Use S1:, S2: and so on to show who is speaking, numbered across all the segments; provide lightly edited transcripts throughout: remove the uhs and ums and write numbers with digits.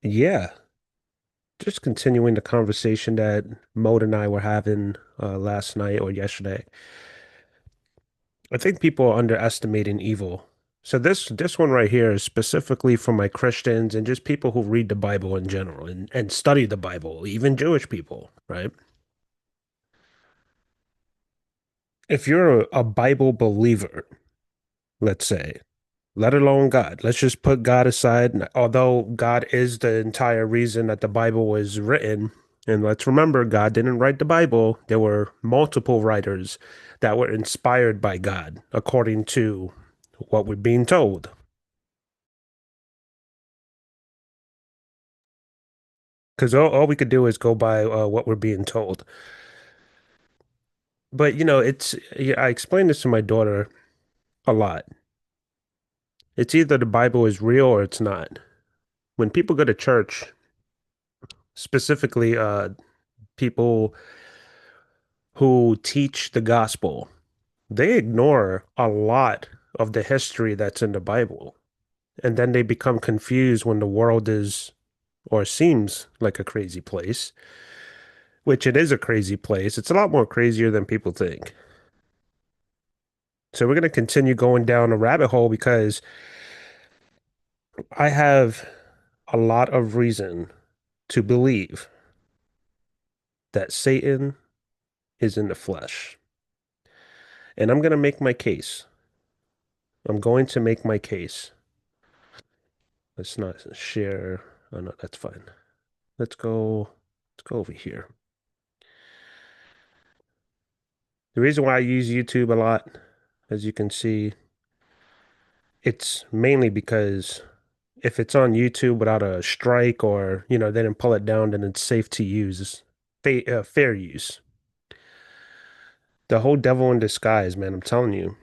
S1: Yeah, just continuing the conversation that Mode and I were having last night or yesterday. I think people are underestimating evil. So this one right here is specifically for my Christians and just people who read the Bible in general and study the Bible, even Jewish people, right? If you're a Bible believer, let's say, let alone God. Let's just put God aside. Although God is the entire reason that the Bible was written, and let's remember, God didn't write the Bible. There were multiple writers that were inspired by God, according to what we're being told. Because all we could do is go by what we're being told. But yeah, I explained this to my daughter a lot. It's either the Bible is real or it's not. When people go to church, specifically people who teach the gospel, they ignore a lot of the history that's in the Bible. And then they become confused when the world is or seems like a crazy place, which it is a crazy place. It's a lot more crazier than people think. So we're going to continue going down a rabbit hole because I have a lot of reason to believe that Satan is in the flesh. And I'm going to make my case. I'm going to make my case. Let's not share. Oh, no, that's fine. Let's go over here. The reason why I use YouTube a lot, as you can see, it's mainly because if it's on YouTube without a strike or, they didn't pull it down, then it's safe to use. It's fair use. The whole devil in disguise, man, I'm telling you.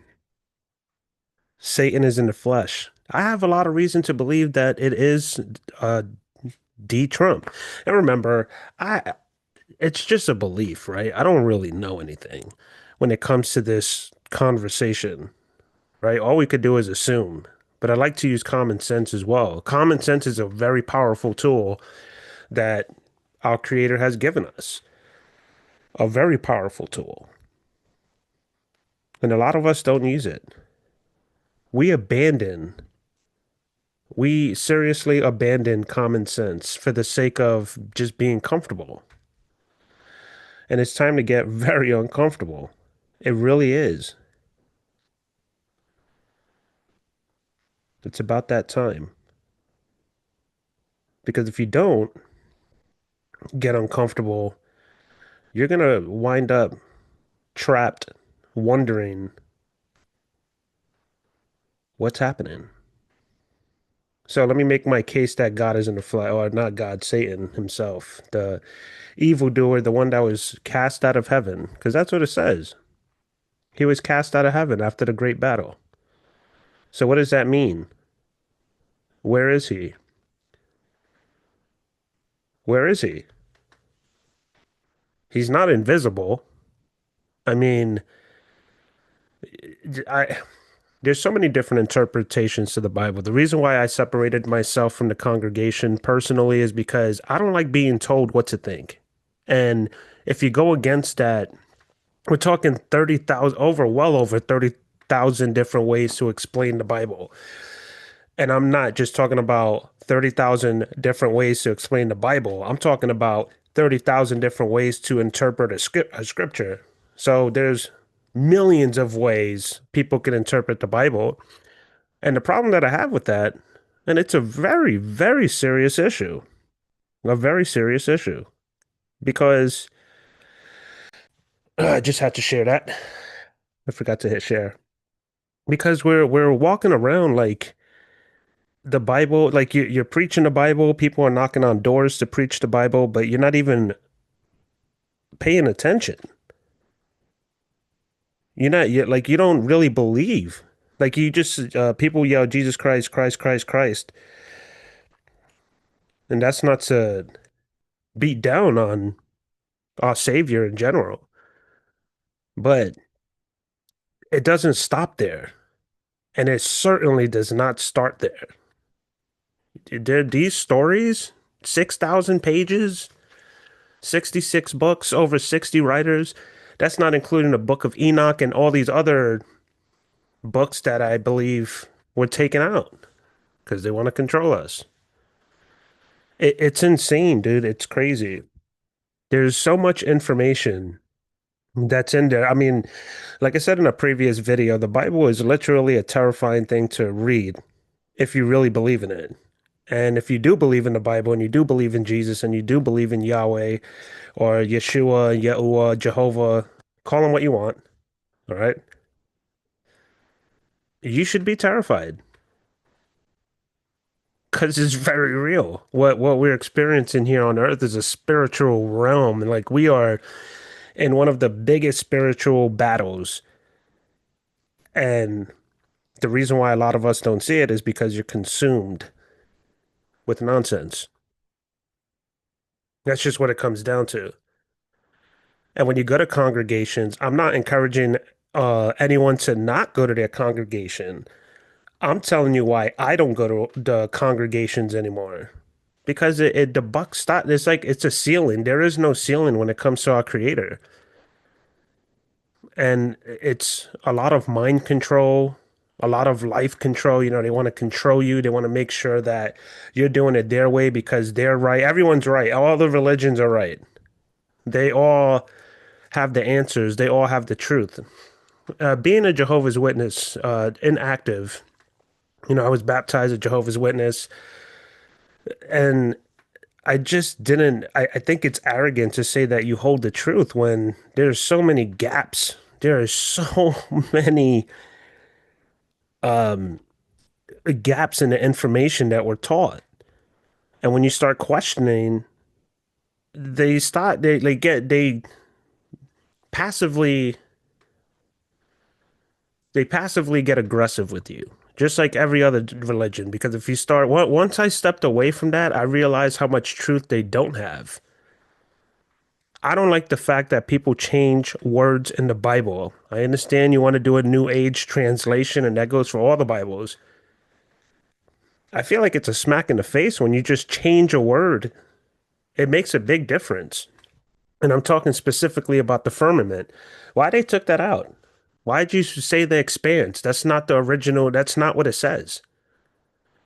S1: Satan is in the flesh. I have a lot of reason to believe that it is D Trump. And remember, I it's just a belief, right? I don't really know anything when it comes to this conversation, right? All we could do is assume. But I like to use common sense as well. Common sense is a very powerful tool that our creator has given us. A very powerful tool. And a lot of us don't use it. We abandon, we seriously abandon common sense for the sake of just being comfortable. And it's time to get very uncomfortable. It really is. It's about that time. Because if you don't get uncomfortable, you're going to wind up trapped, wondering what's happening. So let me make my case that God is in the flesh, or not God, Satan himself, the evildoer, the one that was cast out of heaven, because that's what it says. He was cast out of heaven after the great battle. So what does that mean? Where is he? Where is he? He's not invisible. I mean, I there's so many different interpretations to the Bible. The reason why I separated myself from the congregation personally is because I don't like being told what to think. And if you go against that, we're talking 30,000 well over 30,000 different ways to explain the Bible. And I'm not just talking about 30,000 different ways to explain the Bible. I'm talking about 30,000 different ways to interpret a scripture. So there's millions of ways people can interpret the Bible. And the problem that I have with that, and it's a very, very serious issue, a very serious issue, because I just had to share that. I forgot to hit share because we're walking around like the Bible, like you're preaching the Bible. People are knocking on doors to preach the Bible, but you're not even paying attention. You're like you don't really believe. Like you just people yell Jesus Christ, Christ, Christ, Christ, and that's not to beat down on our Savior in general, but it doesn't stop there, and it certainly does not start there. These stories. 6,000 pages, 66 books, over 60 writers. That's not including the Book of Enoch and all these other books that I believe were taken out because they want to control us. It's insane, dude. It's crazy. There's so much information that's in there. I mean, like I said in a previous video, the Bible is literally a terrifying thing to read if you really believe in it. And if you do believe in the Bible and you do believe in Jesus and you do believe in Yahweh or Yeshua, Yahuwah, Jehovah, call them what you want, all right? You should be terrified because it's very real. What we're experiencing here on earth is a spiritual realm. And like we are in one of the biggest spiritual battles. And the reason why a lot of us don't see it is because you're consumed with nonsense. That's just what it comes down to. And when you go to congregations, I'm not encouraging anyone to not go to their congregation. I'm telling you why I don't go to the congregations anymore. Because the buck stop. It's like it's a ceiling. There is no ceiling when it comes to our creator. And it's a lot of mind control, a lot of life control. You know, they want to control you. They want to make sure that you're doing it their way because they're right. Everyone's right. All the religions are right. They all have the answers. They all have the truth. Being a Jehovah's Witness, inactive, you know, I was baptized a Jehovah's Witness, and I just didn't. I think it's arrogant to say that you hold the truth when there's so many gaps. There are so many gaps in the information that we're taught. And when you start questioning, they passively they passively get aggressive with you, just like every other religion. Because if you start, once I stepped away from that, I realized how much truth they don't have. I don't like the fact that people change words in the Bible. I understand you want to do a New Age translation, and that goes for all the Bibles. I feel like it's a smack in the face when you just change a word. It makes a big difference. And I'm talking specifically about the firmament. Why they took that out? Why'd you say the expanse? That's not the original. That's not what it says.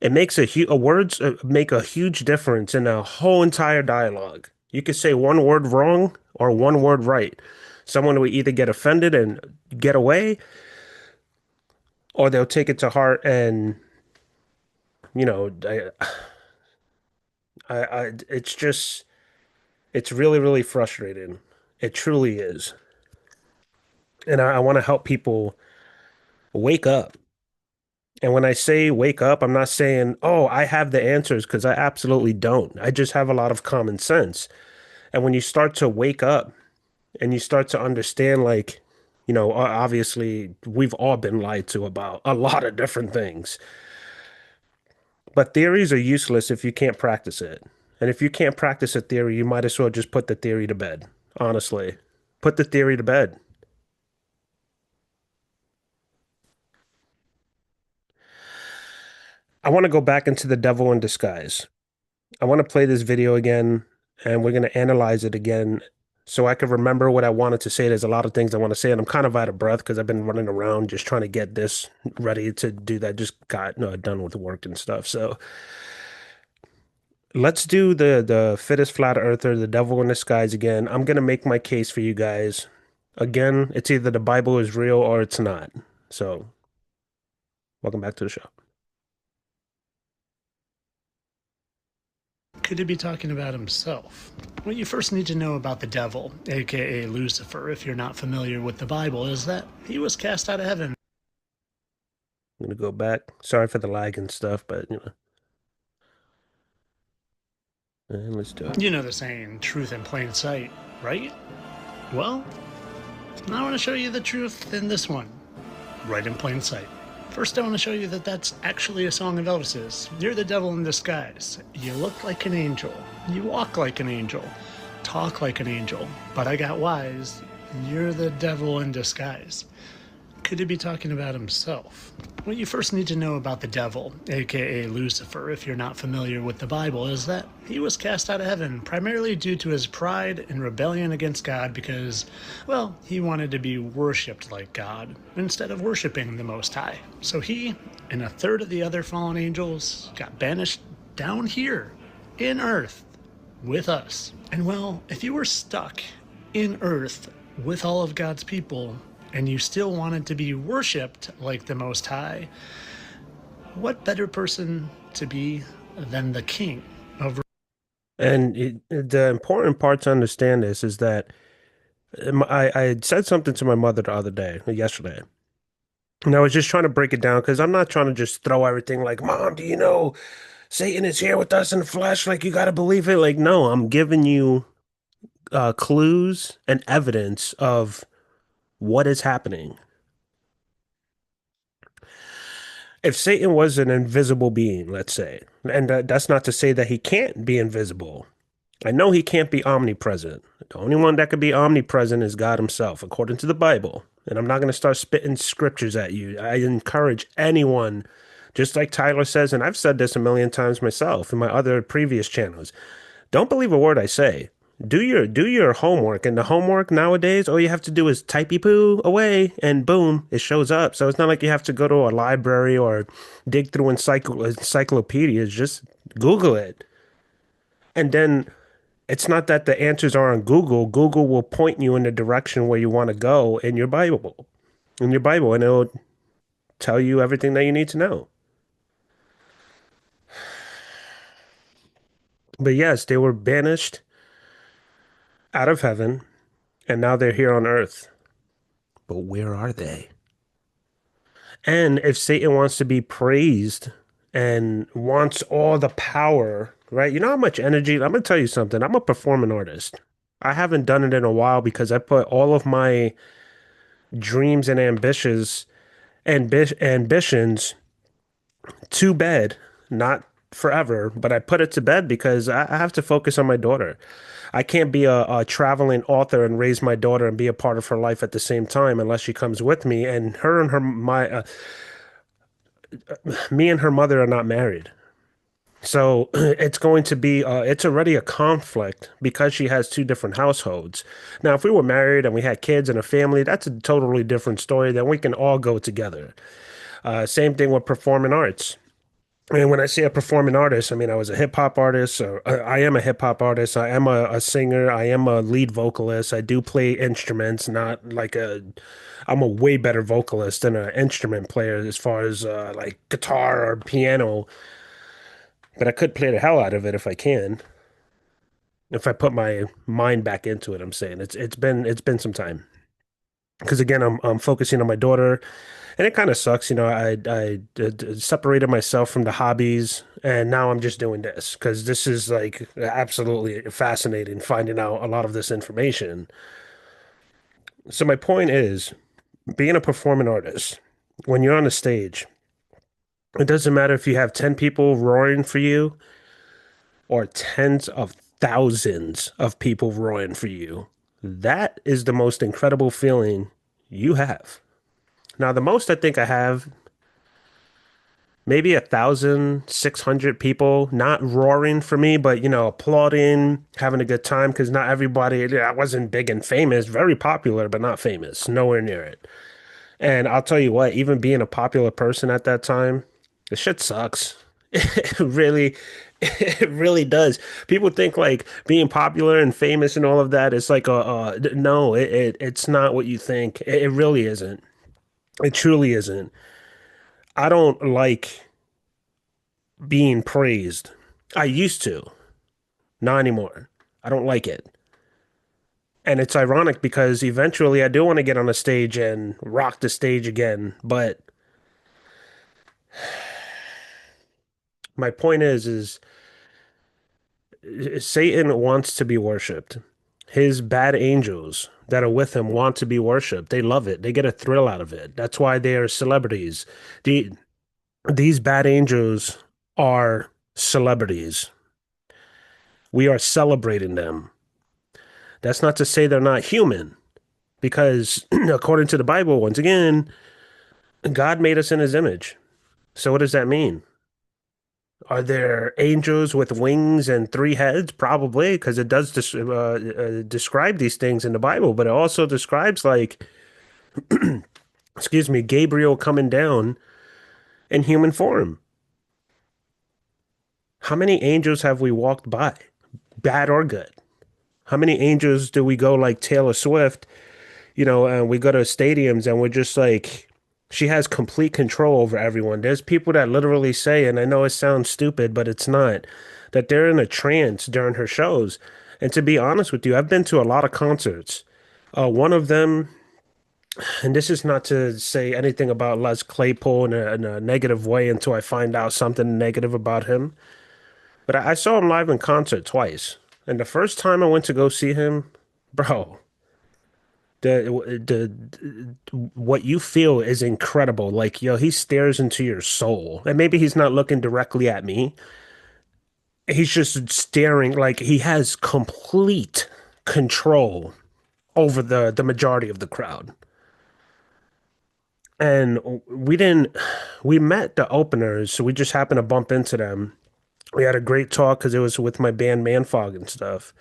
S1: It makes a words make a huge difference in a whole entire dialogue. You could say one word wrong or one word right. Someone will either get offended and get away, or they'll take it to heart and you know, it's just, it's really, really frustrating. It truly is. And I want to help people wake up. And when I say wake up, I'm not saying, oh, I have the answers because I absolutely don't. I just have a lot of common sense. And when you start to wake up and you start to understand, like, you know, obviously we've all been lied to about a lot of different things, but theories are useless if you can't practice it. And if you can't practice a theory, you might as well just put the theory to bed. Honestly, put the theory to bed. I want to go back into the devil in disguise. I want to play this video again and we're going to analyze it again so I can remember what I wanted to say. There's a lot of things I want to say, and I'm kind of out of breath because I've been running around just trying to get this ready to do that. Just got done with work and stuff. So let's do the fittest flat earther, the devil in disguise again. I'm going to make my case for you guys. Again, it's either the Bible is real or it's not. So welcome back to the show.
S2: Could he be talking about himself? What you first need to know about the devil, aka Lucifer, if you're not familiar with the Bible, is that he was cast out of heaven.
S1: I'm gonna go back. Sorry for the lag and stuff, but and let's do it.
S2: You know the saying, truth in plain sight, right? Well, I want to show you the truth in this one, right in plain sight. First, I want to show you that that's actually a song of Elvis's. You're the devil in disguise. You look like an angel. You walk like an angel. Talk like an angel. But I got wise. You're the devil in disguise. Could he be talking about himself? What you first need to know about the devil, aka Lucifer, if you're not familiar with the Bible, is that he was cast out of heaven primarily due to his pride and rebellion against God because, well, he wanted to be worshipped like God instead of worshiping the Most High. So he and a third of the other fallen angels got banished down here in Earth with us. And well, if you were stuck in Earth with all of God's people and you still wanted to be worshipped like the Most High, what better person to be than the king of.
S1: And the important part to understand this is that I had said something to my mother the other day, yesterday, and I was just trying to break it down because I'm not trying to just throw everything like, Mom, do you know Satan is here with us in the flesh? Like, you got to believe it. Like, no, I'm giving you clues and evidence of what is happening. If Satan was an invisible being, let's say, and that's not to say that he can't be invisible. I know he can't be omnipresent. The only one that could be omnipresent is God himself, according to the Bible. And I'm not going to start spitting scriptures at you. I encourage anyone, just like Tyler says, and I've said this a million times myself in my other previous channels, don't believe a word I say. Do your homework. And the homework nowadays, all you have to do is typey poo away and boom, it shows up. So it's not like you have to go to a library or dig through encyclopedias. Just Google it. And then it's not that the answers are on Google. Google will point you in the direction where you want to go in your Bible, and it'll tell you everything that you need to know. But yes, they were banished out of heaven, and now they're here on earth. But where are they? And if Satan wants to be praised and wants all the power, right? You know how much energy? I'm going to tell you something. I'm a performing artist. I haven't done it in a while because I put all of my dreams and ambitions to bed, not forever, but I put it to bed because I have to focus on my daughter. I can't be a traveling author and raise my daughter and be a part of her life at the same time unless she comes with me. And me and her mother are not married. So it's going to be, it's already a conflict because she has two different households. Now, if we were married and we had kids and a family, that's a totally different story. Then we can all go together. Same thing with performing arts. And when I say a performing artist, I mean I was a hip hop artist, or I am a hip hop artist. I am a singer. I am a lead vocalist. I do play instruments, not like I'm a way better vocalist than an instrument player as far as like guitar or piano. But I could play the hell out of it if I can. If I put my mind back into it, I'm saying it's been some time. Because again, I'm focusing on my daughter. And it kind of sucks, I separated myself from the hobbies, and now I'm just doing this because this is like absolutely fascinating finding out a lot of this information. So my point is, being a performing artist, when you're on the stage, it doesn't matter if you have 10 people roaring for you or tens of thousands of people roaring for you. That is the most incredible feeling you have. Now, the most I think I have maybe 1,600 people not roaring for me, but applauding, having a good time because not everybody, I wasn't big and famous, very popular, but not famous, nowhere near it. And I'll tell you what, even being a popular person at that time, the shit sucks. It really, it really does. People think like being popular and famous and all of that is like no, it's not what you think. It really isn't. It truly isn't. I don't like being praised. I used to, not anymore. I don't like it. And it's ironic because eventually I do want to get on a stage and rock the stage again. But my point is Satan wants to be worshipped. His bad angels that are with him want to be worshipped. They love it. They get a thrill out of it. That's why they are celebrities. The, these bad angels are celebrities. We are celebrating them. That's not to say they're not human, because according to the Bible, once again, God made us in his image. So what does that mean? Are there angels with wings and three heads? Probably, because it does describe these things in the Bible, but it also describes like, excuse me, Gabriel coming down in human form. How many angels have we walked by, bad or good? How many angels do we go like Taylor Swift, and we go to stadiums and we're just like, she has complete control over everyone. There's people that literally say, and I know it sounds stupid, but it's not, that they're in a trance during her shows. And to be honest with you, I've been to a lot of concerts. One of them, and this is not to say anything about Les Claypool in a negative way until I find out something negative about him, but I saw him live in concert twice. And the first time I went to go see him, bro, what you feel is incredible. Like, yo, he stares into your soul. And maybe he's not looking directly at me. He's just staring like he has complete control over the majority of the crowd. And we met the openers, so we just happened to bump into them. We had a great talk because it was with my band Manfog and stuff.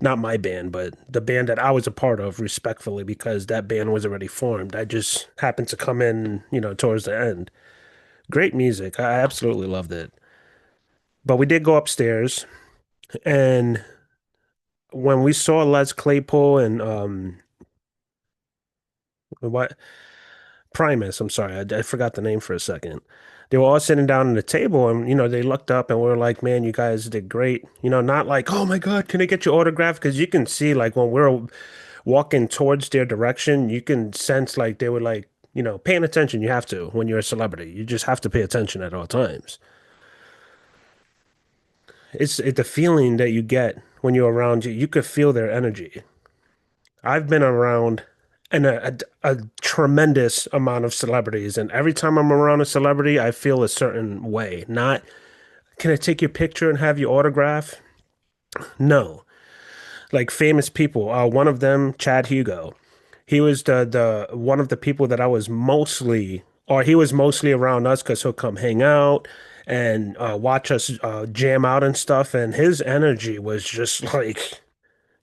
S1: Not my band, but the band that I was a part of, respectfully, because that band was already formed. I just happened to come in, towards the end. Great music. I absolutely loved it. But we did go upstairs, and when we saw Les Claypool and what Primus, I'm sorry, I forgot the name for a second. They were all sitting down at the table, and they looked up and we were like, "Man, you guys did great." Not like, "Oh my God, can I get your autograph?" Because you can see, like, when we're walking towards their direction, you can sense like they were like, paying attention. You have to when you're a celebrity. You just have to pay attention at all times. It's the feeling that you get when you're around you. You could feel their energy. I've been around a tremendous amount of celebrities, and every time I'm around a celebrity, I feel a certain way. Not, can I take your picture and have your autograph? No. Like famous people. One of them, Chad Hugo. He was the one of the people that I was mostly, or he was mostly around us because he'll come hang out and watch us jam out and stuff. And his energy was just like,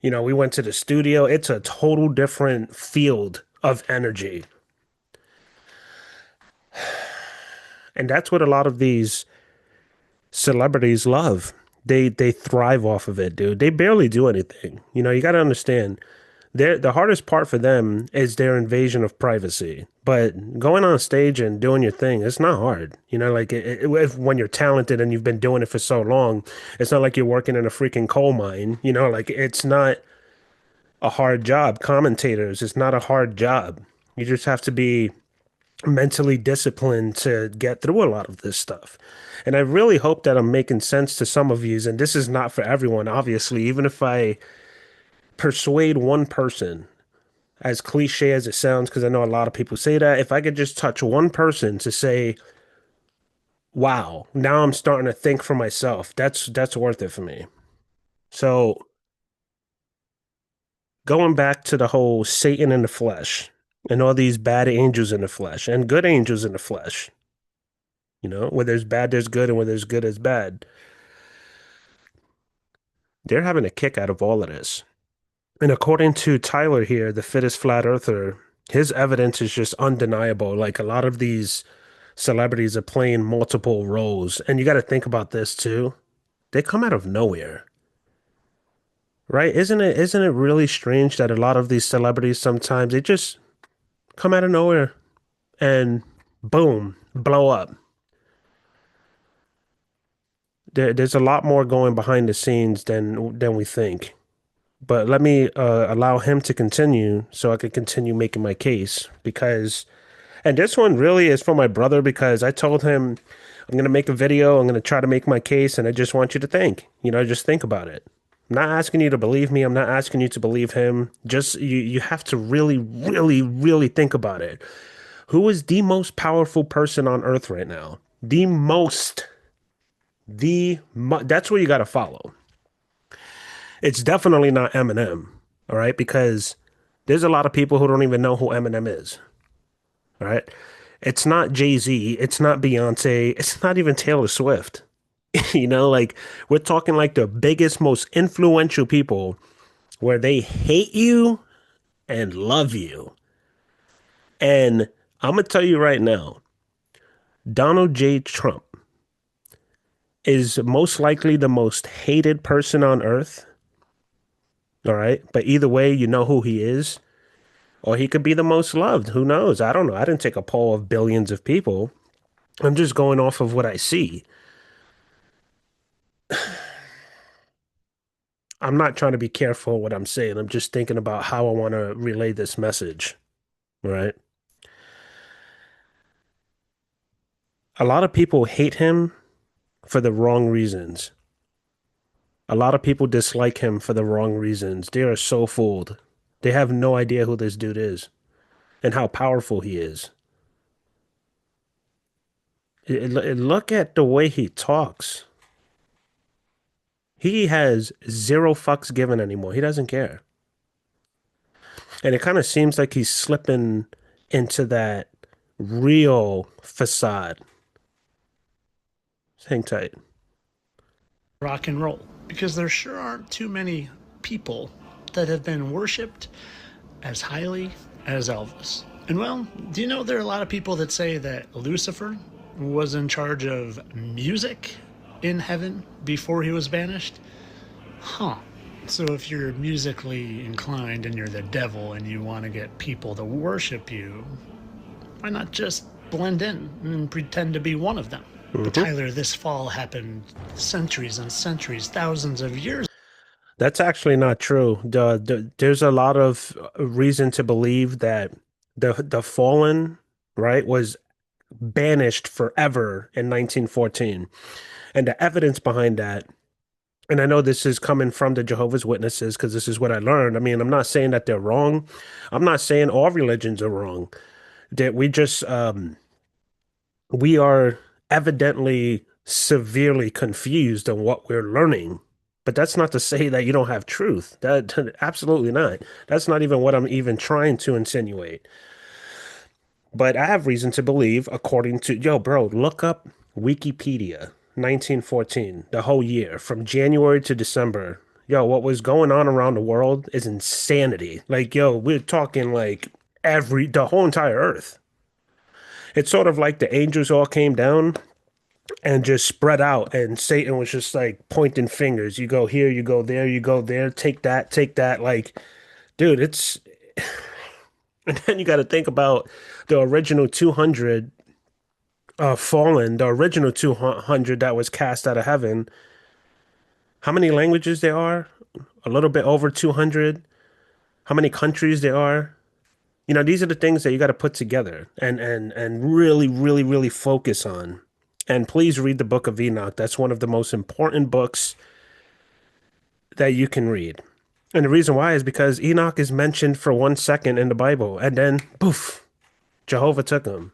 S1: we went to the studio. It's a total different field of energy. And that's what a lot of these celebrities love. They thrive off of it, dude. They barely do anything. You got to understand. The hardest part for them is their invasion of privacy. But going on stage and doing your thing, it's not hard. Like when you're talented and you've been doing it for so long, it's not like you're working in a freaking coal mine. Like it's not a hard job. Commentators, it's not a hard job. You just have to be mentally disciplined to get through a lot of this stuff. And I really hope that I'm making sense to some of you. And this is not for everyone, obviously. Even if I persuade one person, as cliche as it sounds, because I know a lot of people say that, if I could just touch one person to say, wow, now I'm starting to think for myself, that's worth it for me. So going back to the whole Satan in the flesh and all these bad angels in the flesh and good angels in the flesh, where there's bad, there's good, and where there's good, there's bad. They're having a kick out of all of this. And according to Tyler here, the fittest flat earther, his evidence is just undeniable. Like a lot of these celebrities are playing multiple roles. And you got to think about this too. They come out of nowhere, right? Isn't it really strange that a lot of these celebrities sometimes they just come out of nowhere and boom, blow up. There's a lot more going behind the scenes than we think. But let me allow him to continue so I could continue making my case because, and this one really is for my brother because I told him I'm going to make a video. I'm going to try to make my case, and I just want you to think, just think about it. I'm not asking you to believe me. I'm not asking you to believe him. Just you have to really, really, really think about it. Who is the most powerful person on earth right now? That's what you got to follow. It's definitely not Eminem, all right? Because there's a lot of people who don't even know who Eminem is, all right? It's not Jay-Z, it's not Beyonce, it's not even Taylor Swift. Like we're talking like the biggest, most influential people where they hate you and love you. And I'm gonna tell you right now, Donald J. Trump is most likely the most hated person on earth. All right. But either way, you know who he is. Or he could be the most loved. Who knows? I don't know. I didn't take a poll of billions of people. I'm just going off of what I see. I'm not trying to be careful what I'm saying. I'm just thinking about how I want to relay this message. Right. A lot of people hate him for the wrong reasons. A lot of people dislike him for the wrong reasons. They are so fooled. They have no idea who this dude is and how powerful he is. Look at the way he talks. He has zero fucks given anymore. He doesn't care. And it kind of seems like he's slipping into that real facade. Hang tight.
S2: rock and roll, because there sure aren't too many people that have been worshipped as highly as Elvis. And well, do you know there are a lot of people that say that Lucifer was in charge of music in heaven before he was banished? Huh. So if you're musically inclined and you're the devil and you want to get people to worship you, why not just blend in and pretend to be one of them? But
S1: Hmm.
S2: Tyler, this fall happened centuries and centuries, thousands of years.
S1: That's actually not true. There's a lot of reason to believe that the fallen, right, was banished forever in 1914. And the evidence behind that, and I know this is coming from the Jehovah's Witnesses because this is what I learned. I mean, I'm not saying that they're wrong. I'm not saying all religions are wrong. That we are evidently severely confused on what we're learning. But that's not to say that you don't have truth. That absolutely not. That's not even what I'm even trying to insinuate. But I have reason to believe, according to, yo, bro, look up Wikipedia, 1914, the whole year, from January to December. Yo, what was going on around the world is insanity. Like, yo, we're talking like the whole entire earth. It's sort of like the angels all came down and just spread out, and Satan was just like pointing fingers. You go here, you go there, you go there, take that, take that. Like, dude, it's, and then you got to think about the original 200 fallen, the original 200 that was cast out of heaven. How many languages there are? A little bit over 200. How many countries there are? These are the things that you got to put together and really, really, really focus on. And please read the Book of Enoch. That's one of the most important books that you can read. And the reason why is because Enoch is mentioned for 1 second in the Bible, and then poof, Jehovah took him.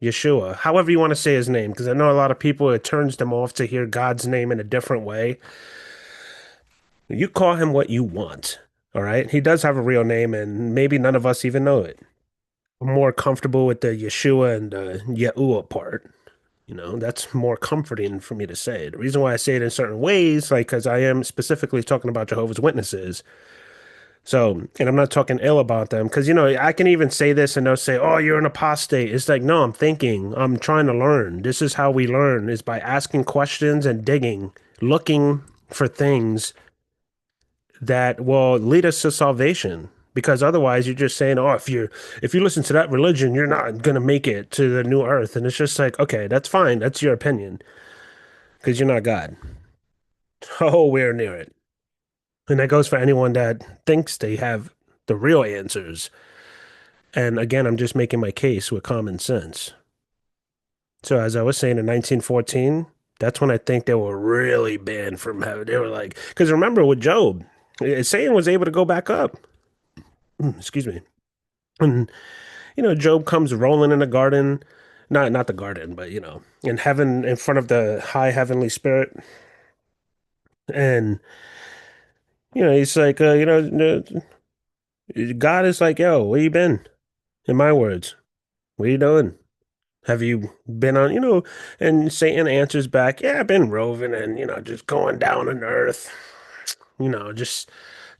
S1: Yeshua, however you want to say his name, because I know a lot of people, it turns them off to hear God's name in a different way. You call him what you want. All right. He does have a real name, and maybe none of us even know it. I'm more comfortable with the Yeshua and the Yahuwah part. That's more comforting for me to say. The reason why I say it in certain ways, like, because I am specifically talking about Jehovah's Witnesses. So, and I'm not talking ill about them because, I can even say this and they'll say, oh, you're an apostate. It's like, no, I'm thinking, I'm trying to learn. This is how we learn is by asking questions and digging, looking for things that will lead us to salvation. Because otherwise, you're just saying, oh, if you listen to that religion, you're not gonna make it to the new earth. And it's just like, okay, that's fine. That's your opinion because you're not God. Oh, we're near it. And that goes for anyone that thinks they have the real answers. And again, I'm just making my case with common sense. So as I was saying in 1914, that's when I think they were really banned from heaven. They were like, because remember with Job, Satan was able to go back up. Excuse me. And Job comes rolling in the garden, not the garden, but in heaven in front of the high heavenly spirit. And he's like, God is like, yo, where you been? In my words, what are you doing? Have you been on, and Satan answers back, yeah, I've been roving and, just going down on earth, just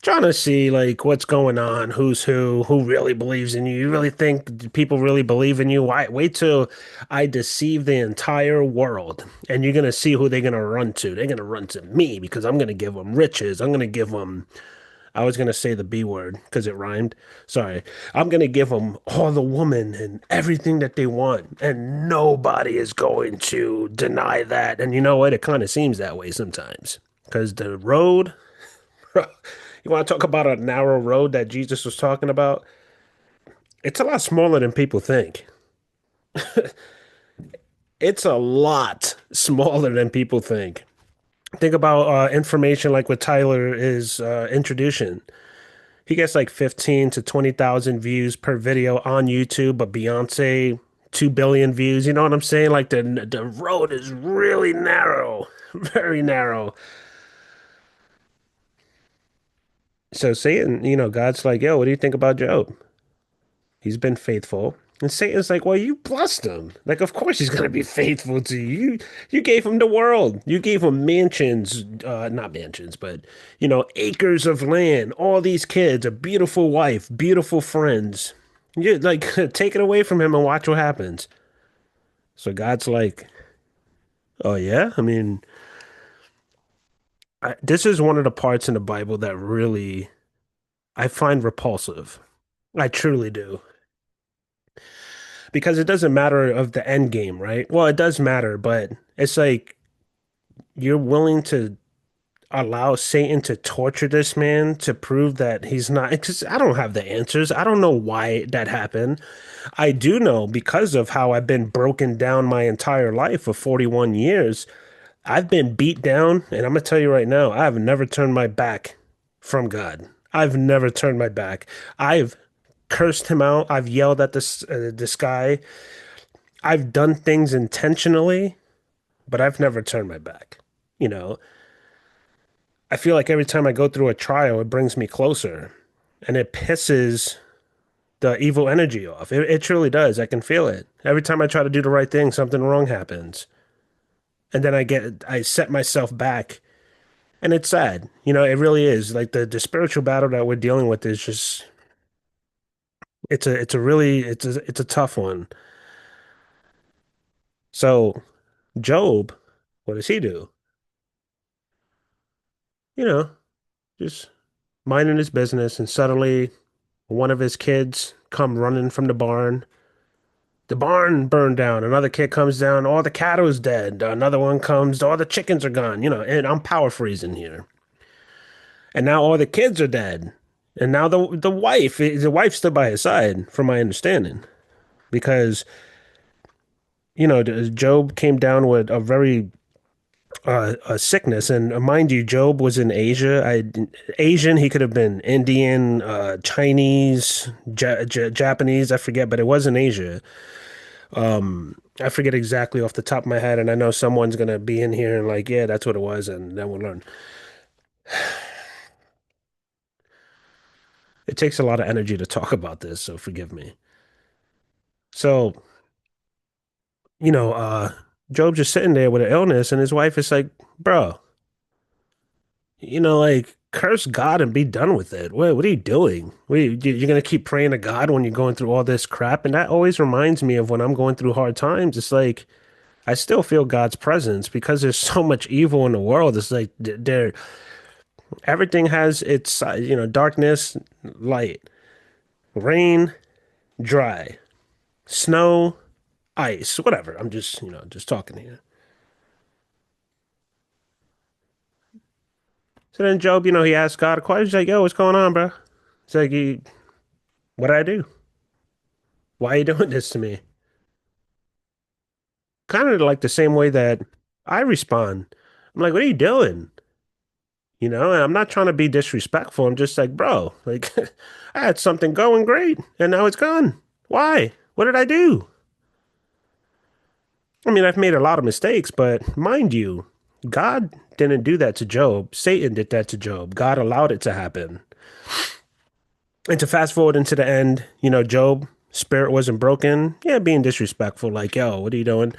S1: trying to see like what's going on, who's who really believes in you. You really think people really believe in you? Why wait till I deceive the entire world and you're gonna see who they're gonna run to. They're gonna run to me because I'm gonna give them riches. I'm gonna give them I was gonna say the B word because it rhymed. Sorry. I'm gonna give them all the woman and everything that they want, and nobody is going to deny that. And you know what? It kind of seems that way sometimes because the road. You want to talk about a narrow road that Jesus was talking about? It's a lot smaller than people think. It's a lot smaller than people think. Think about information like what Tyler is introducing. He gets like 15 to 20,000 views per video on YouTube, but Beyonce 2 billion views. You know what I'm saying? Like the road is really narrow, very narrow. So Satan, God's like, yo, what do you think about Job? He's been faithful. And Satan's like, well, you blessed him. Like, of course he's gonna be faithful to you. You gave him the world. You gave him mansions, not mansions, but acres of land, all these kids, a beautiful wife, beautiful friends. You like take it away from him and watch what happens. So God's like, oh yeah? I mean, this is one of the parts in the Bible that really I find repulsive. I truly do. Because it doesn't matter of the end game, right? Well, it does matter, but it's like you're willing to allow Satan to torture this man to prove that he's not, because I don't have the answers. I don't know why that happened. I do know because of how I've been broken down my entire life for 41 years. I've been beat down, and I'm gonna tell you right now, I have never turned my back from God. I've never turned my back. I've cursed him out. I've yelled at the sky. I've done things intentionally, but I've never turned my back. You know, I feel like every time I go through a trial, it brings me closer and it pisses the evil energy off. It truly does. I can feel it. Every time I try to do the right thing, something wrong happens. And then I set myself back and it's sad. It really is. Like the spiritual battle that we're dealing with is just, it's a tough one. So Job, what does he do? You know, just minding his business, and suddenly one of his kids come running from the barn. The barn burned down. Another kid comes down. All the cattle's dead. Another one comes. All the chickens are gone. And I'm paraphrasing here. And now all the kids are dead. And now the wife stood by his side, from my understanding, because Job came down with a very a sickness. And mind you, Job was in Asia. Asian, he could have been Indian, Chinese, Japanese, I forget, but it was in Asia. I forget exactly off the top of my head, and I know someone's gonna be in here and like, yeah, that's what it was, and then we'll learn. It takes a lot of energy to talk about this, so forgive me. So, you know, uh, Job just sitting there with an illness, and his wife is like, bro, like curse God and be done with it. What are you doing? You're gonna keep praying to God when you're going through all this crap? And that always reminds me of when I'm going through hard times. It's like I still feel God's presence because there's so much evil in the world. It's like there, everything has its, darkness, light, rain, dry, snow, ice, whatever. I'm just, just talking here. So then Job, he asked God a question. He's like, yo, what's going on, bro? It's like, what did I do? Why are you doing this to me? Kind of like the same way that I respond. I'm like, what are you doing? And I'm not trying to be disrespectful. I'm just like, bro, like, I had something going great and now it's gone. Why? What did I do? I mean, I've made a lot of mistakes, but mind you, God didn't do that to Job. Satan did that to Job. God allowed it to happen. And to fast forward into the end, Job Spirit wasn't broken. Yeah, being disrespectful, like, yo, what are you doing?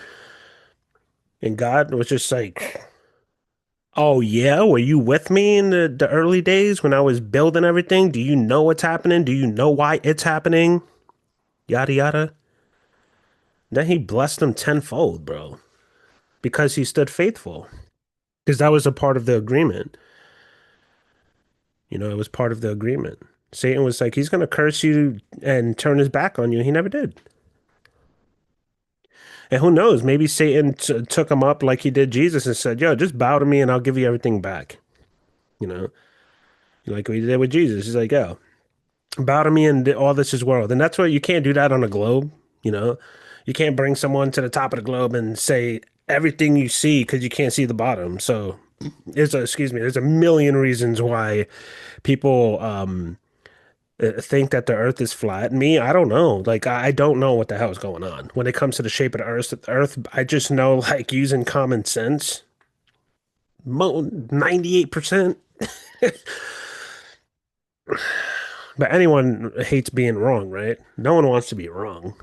S1: And God was just like, oh yeah, were you with me in the early days when I was building everything? Do you know what's happening? Do you know why it's happening? Yada yada. Then he blessed them tenfold, bro, because he stood faithful. Because that was a part of the agreement. You know, it was part of the agreement. Satan was like, he's going to curse you and turn his back on you. He never did. And who knows? Maybe Satan took him up like he did Jesus and said, yo, just bow to me and I'll give you everything back. You know, like we did with Jesus. He's like, yo, bow to me and all this is world. And that's what you can't do that on a globe. You know, you can't bring someone to the top of the globe and say everything you see because you can't see the bottom. So excuse me, there's a million reasons why people think that the earth is flat. Me, I don't know. Like I don't know what the hell is going on when it comes to the shape of the earth. I just know like using common sense. 98%. But anyone hates being wrong, right? No one wants to be wrong,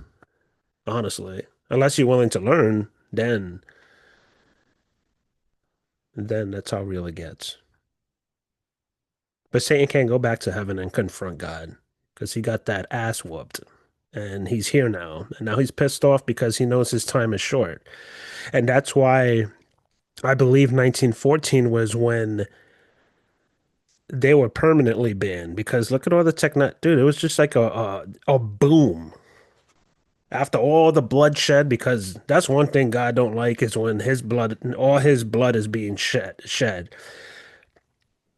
S1: honestly. Unless you're willing to learn, then that's how real it gets. But Satan can't go back to heaven and confront God because he got that ass whooped. And he's here now. And now he's pissed off because he knows his time is short. And that's why I believe 1914 was when they were permanently banned because look at all the techno, dude, it was just like a boom after all the bloodshed because that's one thing God don't like is when his blood all his blood is being shed.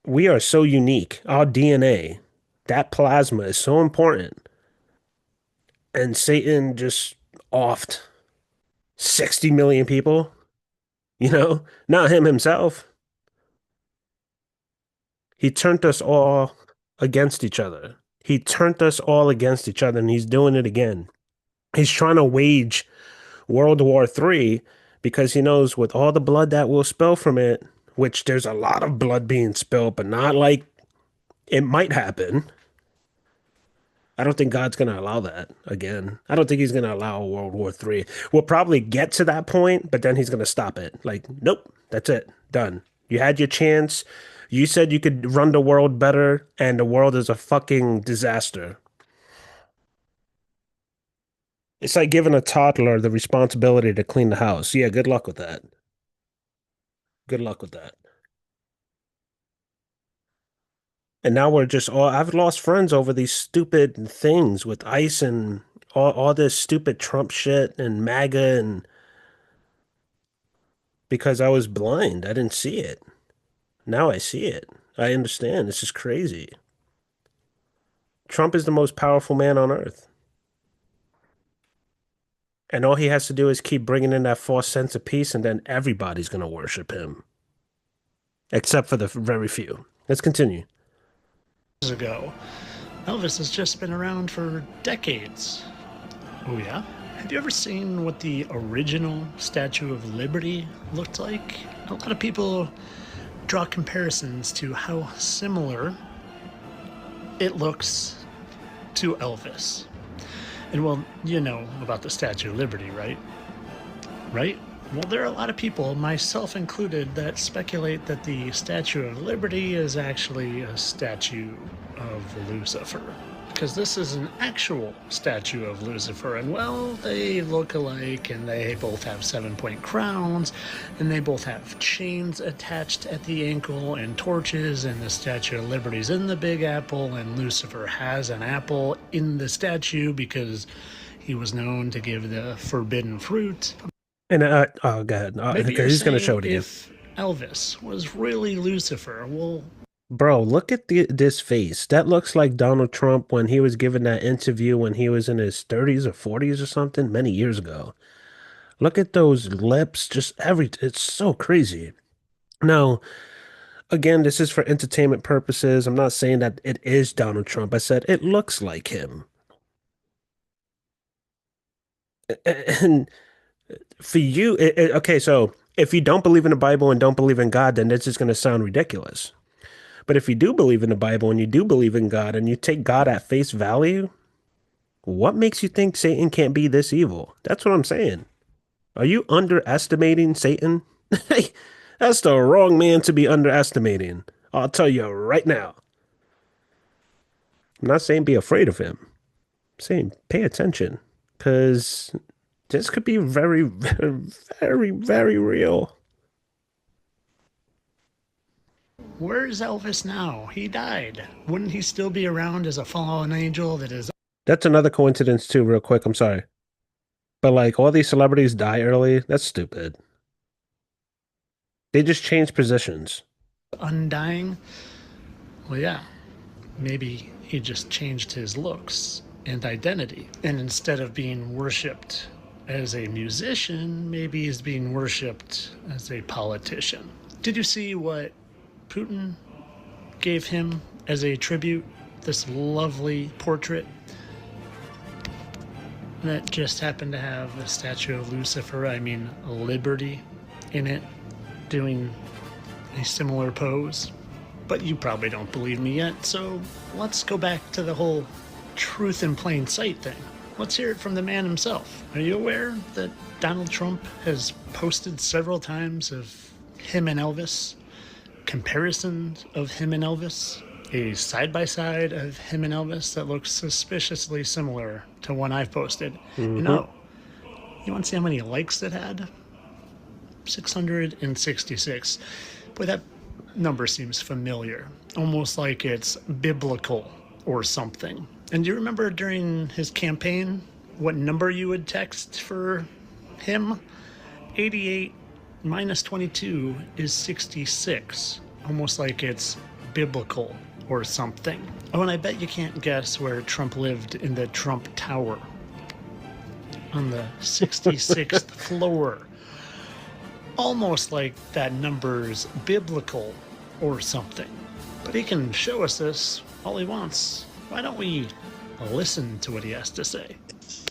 S1: We are so unique. Our DNA, that plasma is so important. And Satan just offed 60 million people, you know, not him himself. He turned us all against each other. He turned us all against each other, and he's doing it again. He's trying to wage World War III because he knows with all the blood that will spill from it, which there's a lot of blood being spilled, but not like it might happen. I don't think God's going to allow that again. I don't think he's going to allow World War III. We'll probably get to that point, but then he's going to stop it. Like, nope, that's it. Done. You had your chance. You said you could run the world better, and the world is a fucking disaster. It's like giving a toddler the responsibility to clean the house. Yeah, good luck with that. Good luck with that. And now we're just all, I've lost friends over these stupid things with ICE and all this stupid Trump shit and MAGA and because I was blind. I didn't see it. Now I see it. I understand. This is crazy. Trump is the most powerful man on earth. And all he has to do is keep bringing in that false sense of peace, and then everybody's going to worship him, except for the very few. Let's continue.
S2: Ago, Elvis has just been around for decades. Oh, yeah? Have you ever seen what the original Statue of Liberty looked like? A lot of people draw comparisons to how similar it looks to Elvis. And well, you know about the Statue of Liberty, right? Right? Well, there are a lot of people, myself included, that speculate that the Statue of Liberty is actually a statue of Lucifer. Because this is an actual statue of Lucifer, and well, they look alike, and they both have 7-point crowns, and they both have chains attached at the ankle, and torches, and the Statue of Liberty's in the Big Apple, and Lucifer has an apple in the statue because he was known to give the forbidden fruit.
S1: And oh god,
S2: Maybe you're
S1: he's gonna show
S2: saying
S1: it again,
S2: if Elvis was really Lucifer, well,
S1: bro. Look at this face. That looks like Donald Trump when he was giving that interview when he was in his 30s or 40s or something many years ago. Look at those lips, just every. It's so crazy. Now, again, this is for entertainment purposes. I'm not saying that it is Donald Trump. I said it looks like him. And for you, okay, so if you don't believe in the Bible and don't believe in God, then this is going to sound ridiculous. But if you do believe in the Bible and you do believe in God and you take God at face value, What makes you think Satan can't be this evil? That's what I'm saying. Are you underestimating Satan? That's the wrong man to be underestimating. I'll tell you right now. I'm not saying be afraid of him. I'm saying pay attention. Because this could be very, very, very, very real.
S2: Where's Elvis now? He died. Wouldn't he still be around as a fallen angel that is
S1: That's another coincidence too, real quick. I'm sorry. But like all these celebrities die early. That's stupid. They just change positions.
S2: undying? Well, yeah, maybe he just changed his looks and identity. And instead of being worshipped as a musician, maybe he's being worshipped as a politician. Did you see what Putin gave him as a tribute? This lovely portrait that just happened to have a statue of Lucifer, I mean, Liberty, in it, doing a similar pose. But you probably don't believe me yet, so let's go back to the whole truth in plain sight thing. Let's hear it from the man himself. Are you aware that Donald Trump has posted several times of him and Elvis, comparisons of him and Elvis, a side by side of him and Elvis that looks suspiciously similar to one I've posted? And
S1: Hmm.
S2: oh, you want to see how many likes it had? 666. Boy, that number seems familiar, almost like it's biblical or something. And do you remember during his campaign what number you would text for him? 88 minus 22 is 66, almost like it's biblical or something. Oh, and I bet you can't guess where Trump lived in the Trump Tower on the 66th floor. Almost like that number's biblical or something. But he can show us this all he wants. Why don't we listen to what he has to say?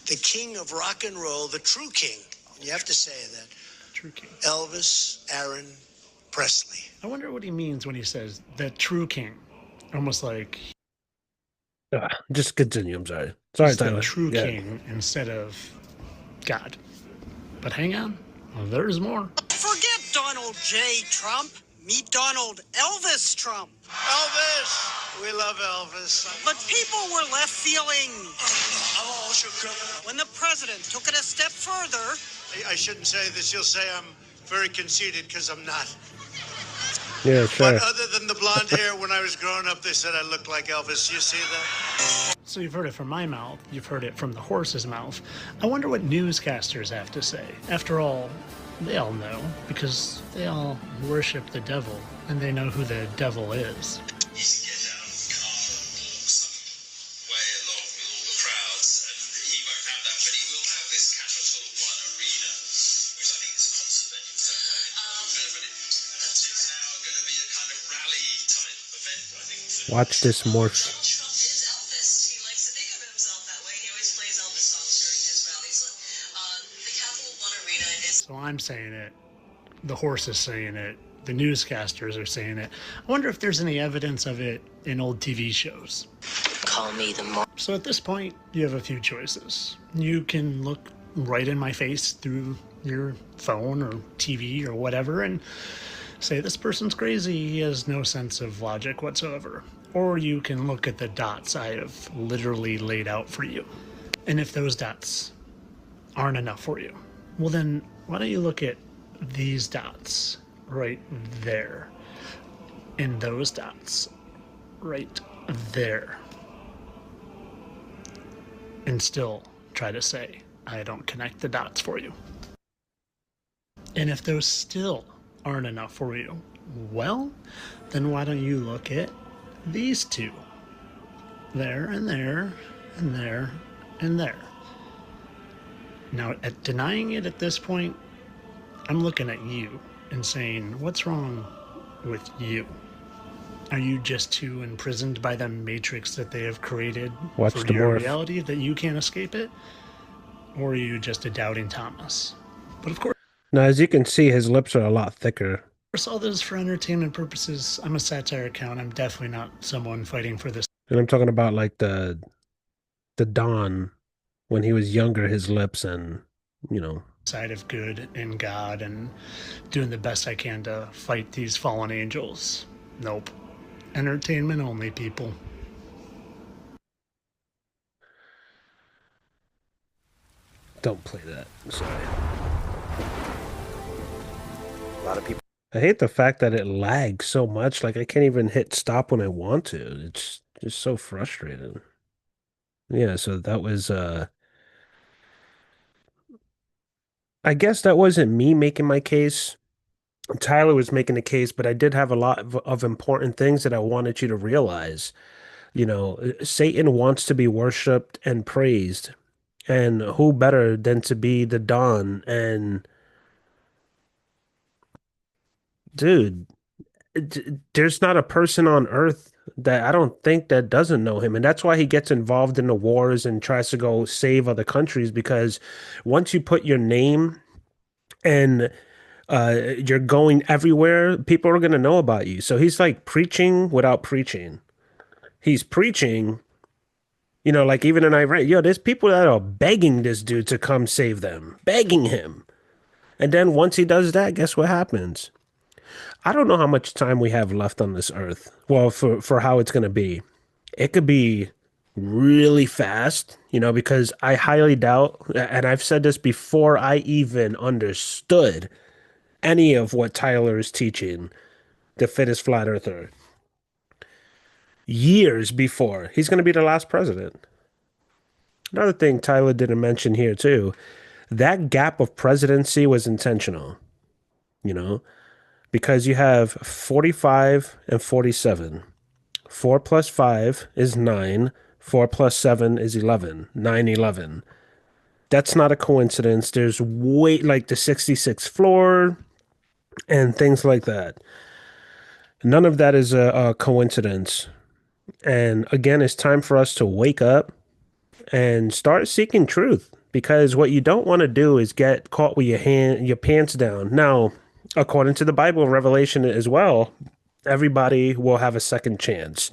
S3: The king of rock and roll, the true king. You have to say that.
S2: True king.
S3: Elvis Aaron Presley.
S2: I wonder what he means when he says the true king. Almost like
S1: Just continue. I'm sorry. Sorry,
S2: he's the
S1: Tyler.
S2: true
S1: Yeah.
S2: king instead of God. But hang on, there's more.
S4: Forget Donald J. Trump. Meet Donald Elvis Trump.
S3: Elvis! We love Elvis.
S4: But people were left feeling when the president took it a step further.
S3: I shouldn't say this. You'll say I'm very conceited because I'm not.
S1: Yeah,
S3: But
S1: sure.
S3: other than the blonde hair, when I was growing up, they said I looked like Elvis. You see that?
S2: So you've heard it from my mouth, you've heard it from the horse's mouth. I wonder what newscasters have to say. After all, they all know, because they all worship the devil, and they know who the devil is.
S1: Watch this morph.
S5: Trump is Elvis. He likes to think of himself that way. He always plays Elvis songs during his rallies. The Capital One Arena is.
S2: So I'm saying it, the horse is saying it, the newscasters are saying it. I wonder if there's any evidence of it in old TV shows.
S5: Call me the more.
S2: So at this point, you have a few choices. You can look right in my face through your phone or TV or whatever and say, this person's crazy, he has no sense of logic whatsoever. Or you can look at the dots I have literally laid out for you. And if those dots aren't enough for you, well then, why don't you look at these dots right there? And those dots right there. And still try to say, I don't connect the dots for you. And if those still aren't enough for you, well, then why don't you look at these two? There and there and there and there. Now, at denying it at this point, I'm looking at you and saying, what's wrong with you? Are you just too imprisoned by the matrix that they have created
S1: Watch
S2: for
S1: the
S2: your
S1: morph.
S2: reality that you can't escape it? Or are you just a doubting Thomas? But of course,
S1: Now, as you can see, his lips are a lot thicker.
S2: all this is for entertainment purposes. I'm a satire account. I'm definitely not someone fighting for this
S1: And I'm talking about like the Don when he was younger, his lips and, you know,
S2: Side of good in God and doing the best I can to fight these fallen angels. Nope. Entertainment only, people.
S1: don't play that. Sorry. A lot of people. I hate the fact that it lags so much. Like I can't even hit stop when I want to. It's just so frustrating. Yeah, so that was I guess that wasn't me making my case. Tyler was making the case, but I did have a lot of important things that I wanted you to realize. Satan wants to be worshiped and praised, and who better than to be the Don? And dude, there's not a person on earth that I don't think that doesn't know him. And that's why he gets involved in the wars and tries to go save other countries because once you put your name and you're going everywhere, people are going to know about you. So he's like preaching without preaching. He's preaching, like even in Iran, there's people that are begging this dude to come save them, begging him. And then once he does that, guess what happens? I don't know how much time we have left on this earth. Well, for how it's going to be. It could be really fast, because I highly doubt, and I've said this before I even understood any of what Tyler is teaching, the fittest flat earther, years before he's going to be the last president. Another thing Tyler didn't mention here, too, that gap of presidency was intentional, you know, because you have 45 and 47. 4 plus 5 is 9. 4 plus 7 is 11. 9, 11. That's not a coincidence. There's way like the 66th floor and things like that. None of that is a coincidence. And again, it's time for us to wake up and start seeking truth because what you don't want to do is get caught with your pants down. Now, according to the Bible Revelation as well, everybody will have a second chance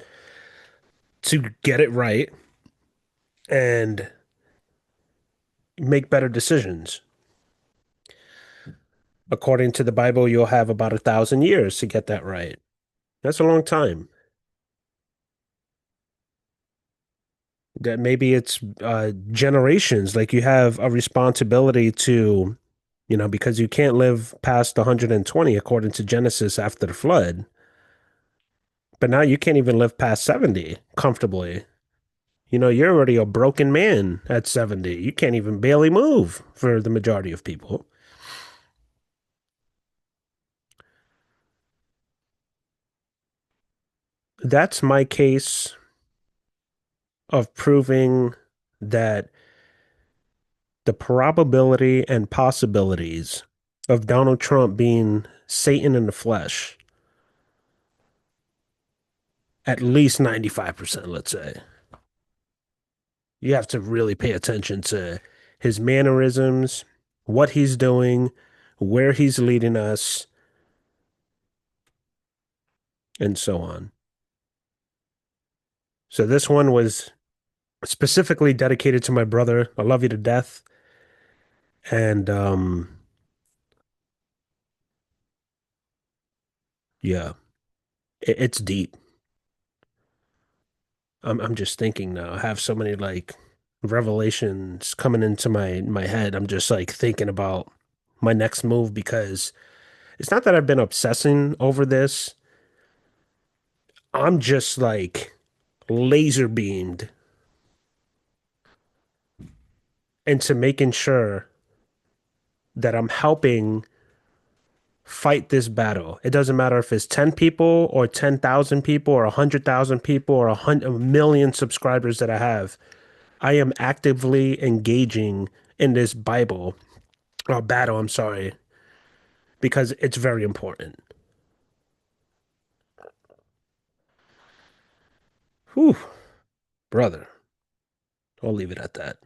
S1: to get it right and make better decisions. According to the Bible, you'll have about 1,000 years to get that right. That's a long time. That maybe it's generations. Like you have a responsibility to, because you can't live past 120 according to Genesis after the flood. But now you can't even live past 70 comfortably. You're already a broken man at 70. You can't even barely move for the majority of people. That's my case of proving that the probability and possibilities of Donald Trump being Satan in the flesh, at least 95%, let's say. You have to really pay attention to his mannerisms, what he's doing, where he's leading us, and so on. So this one was specifically dedicated to my brother. I love you to death. And yeah, it's deep. I'm just thinking now. I have so many like revelations coming into my head. I'm just like thinking about my next move because it's not that I've been obsessing over this. I'm just like laser beamed into making sure that I'm helping fight this battle. It doesn't matter if it's 10 people or 10,000 people or 100,000 people or a million subscribers that I have. I am actively engaging in this Bible or battle, I'm sorry, because it's very important. Whew, brother. I'll leave it at that.